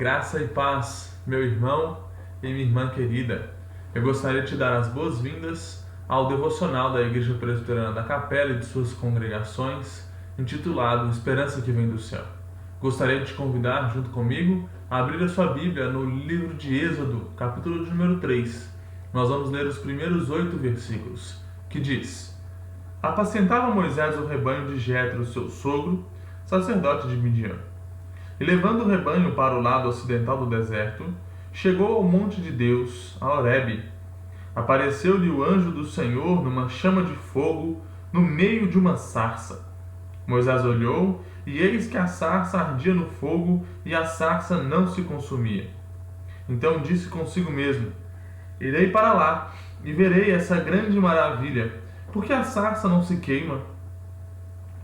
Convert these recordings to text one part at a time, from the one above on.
Graça e paz, meu irmão e minha irmã querida. Eu gostaria de te dar as boas-vindas ao devocional da Igreja Presbiteriana da Capela e de suas congregações, intitulado Esperança que Vem do Céu. Gostaria de te convidar, junto comigo, a abrir a sua Bíblia no livro de Êxodo, capítulo de número 3. Nós vamos ler os primeiros 8 versículos, que diz: Apacentava Moisés o rebanho de Jetro, seu sogro, sacerdote de Midian. E levando o rebanho para o lado ocidental do deserto, chegou ao monte de Deus, a Horebe. Apareceu-lhe o anjo do Senhor numa chama de fogo, no meio de uma sarça. Moisés olhou, e eis que a sarça ardia no fogo, e a sarça não se consumia. Então disse consigo mesmo: Irei para lá, e verei essa grande maravilha, porque a sarça não se queima.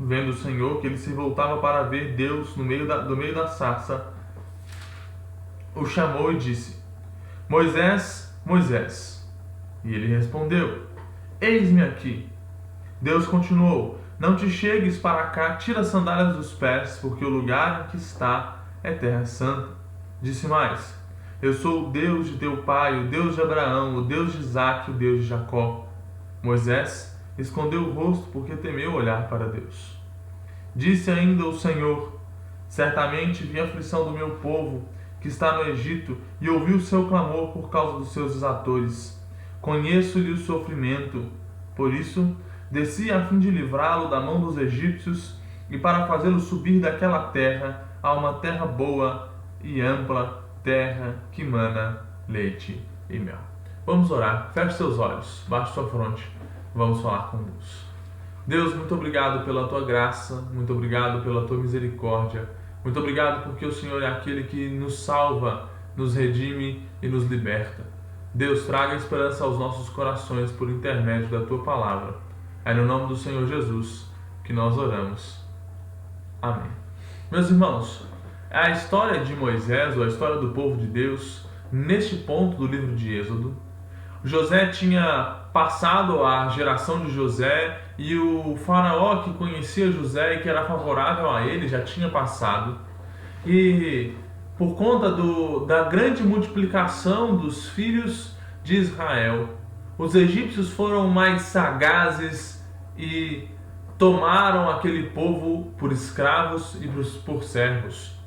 Vendo o Senhor que ele se voltava para ver Deus do meio da sarça, o chamou e disse: Moisés, Moisés. E ele respondeu: Eis-me aqui. Deus continuou: Não te chegues para cá, tira as sandálias dos pés, porque o lugar em que está é terra santa. Disse mais: Eu sou o Deus de teu pai, o Deus de Abraão, o Deus de Isaque, o Deus de Jacó. Moisés escondeu o rosto porque temeu olhar para Deus. Disse ainda o Senhor: Certamente vi a aflição do meu povo, que está no Egito, e ouvi o seu clamor por causa dos seus exatores. Conheço-lhe o sofrimento. Por isso, desci a fim de livrá-lo da mão dos egípcios e para fazê-lo subir daquela terra a uma terra boa e ampla, terra que mana leite e mel. Vamos orar. Feche seus olhos, baixe sua fronte. Vamos falar com Deus. Deus, muito obrigado pela tua graça, muito obrigado pela tua misericórdia, muito obrigado porque o Senhor é aquele que nos salva, nos redime e nos liberta. Deus, traga esperança aos nossos corações por intermédio da tua palavra. É no nome do Senhor Jesus que nós oramos. Amém. Meus irmãos, a história de Moisés, ou a história do povo de Deus, neste ponto do livro de Êxodo, José tinha passado a geração de José e o faraó que conhecia José e que era favorável a ele já tinha passado. E por conta da grande multiplicação dos filhos de Israel, os egípcios foram mais sagazes e tomaram aquele povo por escravos e por servos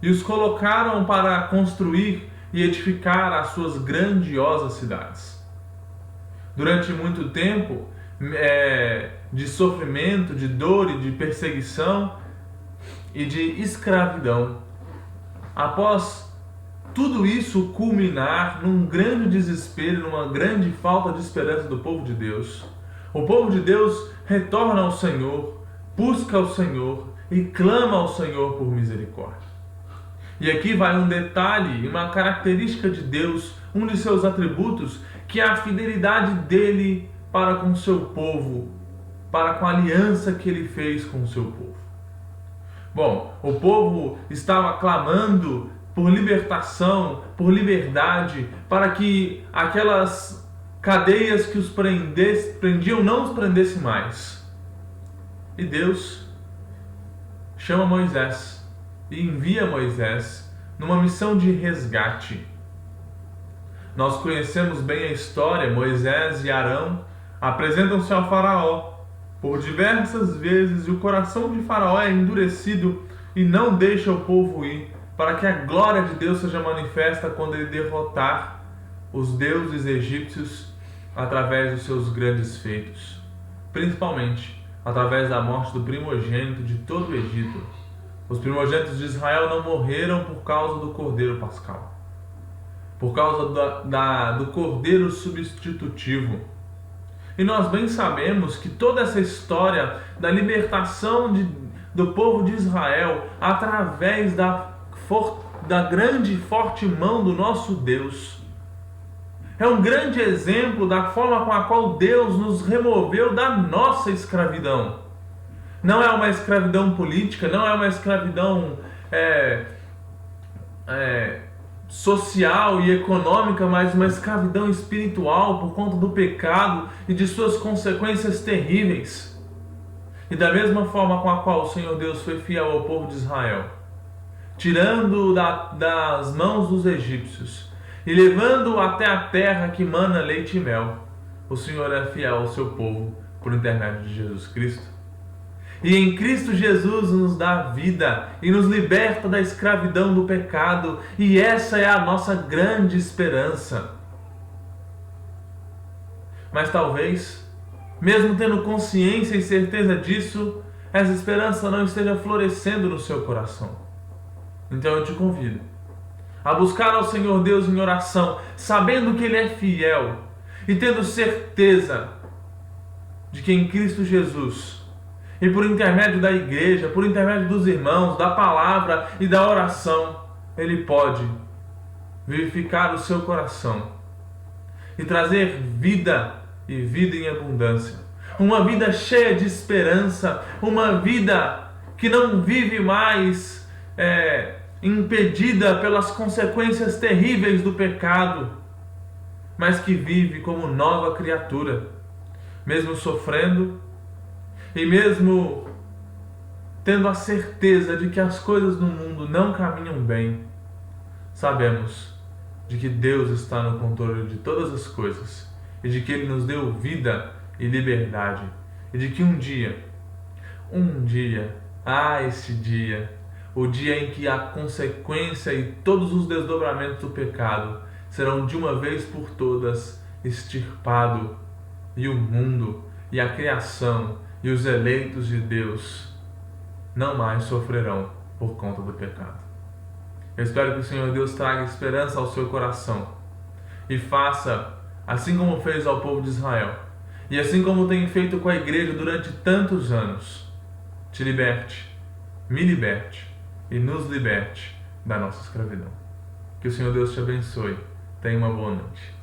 e os colocaram para construir e edificar as suas grandiosas cidades. Durante muito tempo de sofrimento, de dor e de perseguição e de escravidão, após tudo isso culminar num grande desespero, numa grande falta de esperança do povo de Deus, o povo de Deus retorna ao Senhor, busca ao Senhor e clama ao Senhor por misericórdia. E aqui vai um detalhe, uma característica de Deus, um de seus atributos, que é a fidelidade dele para com o seu povo, para com a aliança que ele fez com o seu povo. Bom, o povo estava clamando por libertação, por liberdade, para que aquelas cadeias que os prendiam não os prendessem mais. E Deus chama Moisés e envia Moisés numa missão de resgate. Nós conhecemos bem a história. Moisés e Arão apresentam-se ao faraó por diversas vezes e o coração de faraó é endurecido e não deixa o povo ir, para que a glória de Deus seja manifesta quando ele derrotar os deuses egípcios através dos seus grandes feitos, principalmente através da morte do primogênito de todo o Egito. Os primogênitos de Israel não morreram por causa do cordeiro pascal, por causa do cordeiro substitutivo. E nós bem sabemos que toda essa história da libertação do povo de Israel através da grande e forte mão do nosso Deus é um grande exemplo da forma com a qual Deus nos removeu da nossa escravidão. Não é uma escravidão política, não é uma escravidão social e econômica, mas uma escravidão espiritual por conta do pecado e de suas consequências terríveis. E da mesma forma com a qual o Senhor Deus foi fiel ao povo de Israel, tirando-o das mãos dos egípcios e levando-o até a terra que mana leite e mel. O Senhor é fiel ao seu povo por intermédio de Jesus Cristo. E em Cristo Jesus nos dá vida e nos liberta da escravidão do pecado, e essa é a nossa grande esperança. Mas talvez, mesmo tendo consciência e certeza disso, essa esperança não esteja florescendo no seu coração. Então eu te convido a buscar ao Senhor Deus em oração, sabendo que Ele é fiel e tendo certeza de que em Cristo Jesus, e por intermédio da igreja, por intermédio dos irmãos, da palavra e da oração, Ele pode vivificar o seu coração e trazer vida e vida em abundância. Uma vida cheia de esperança, uma vida que não vive mais impedida pelas consequências terríveis do pecado, mas que vive como nova criatura, mesmo sofrendo e mesmo tendo a certeza de que as coisas no mundo não caminham bem. Sabemos de que Deus está no controle de todas as coisas e de que Ele nos deu vida e liberdade, e de que um dia, esse dia, o dia em que a consequência e todos os desdobramentos do pecado serão de uma vez por todas extirpado, e o mundo e a criação e os eleitos de Deus não mais sofrerão por conta do pecado. Eu espero que o Senhor Deus traga esperança ao seu coração e faça, assim como fez ao povo de Israel, e assim como tem feito com a igreja durante tantos anos, te liberte, me liberte e nos liberte da nossa escravidão. Que o Senhor Deus te abençoe. Tenha uma boa noite.